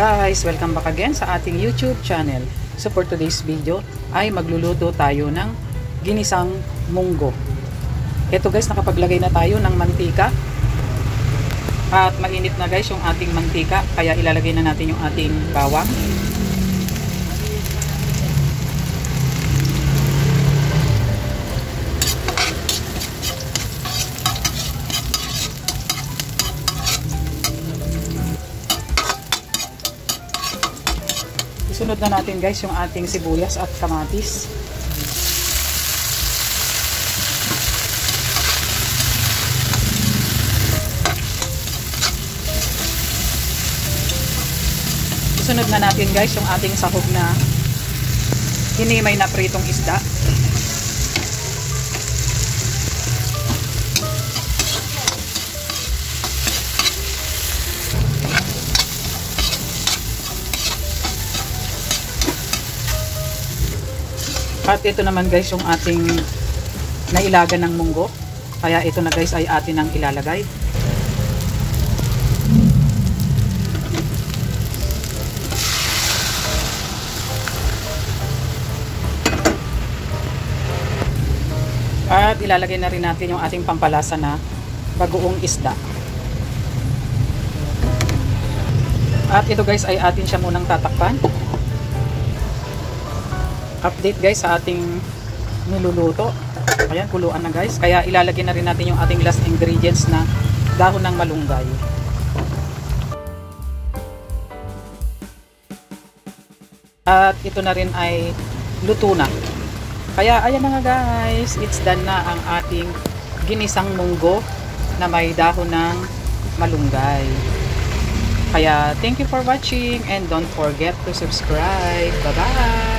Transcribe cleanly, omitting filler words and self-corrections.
guys, welcome back again sa ating YouTube channel. So for today's video ay magluluto tayo ng ginisang munggo. Ito guys, nakapaglagay na tayo ng mantika. At mainit na guys yung ating mantika, kaya ilalagay na natin yung ating bawang. Isunod na natin guys yung ating sibuyas at kamatis. Isunod na natin guys yung ating sahog na hinimay na pritong isda. At ito naman guys yung ating nailaga ng munggo. Kaya ito na guys ay atin ang ilalagay. At ilalagay na rin natin yung ating pampalasa na bagoong isda. At ito guys ay atin siya munang tatakpan. Update guys sa ating niluluto. Ayan, kuluan na guys. Kaya ilalagay na rin natin yung ating last ingredients na dahon ng malunggay. At ito na rin ay luto na. Kaya ayan na nga guys, it's done na ang ating ginisang munggo na may dahon ng malunggay. Kaya thank you for watching and don't forget to subscribe. Bye bye!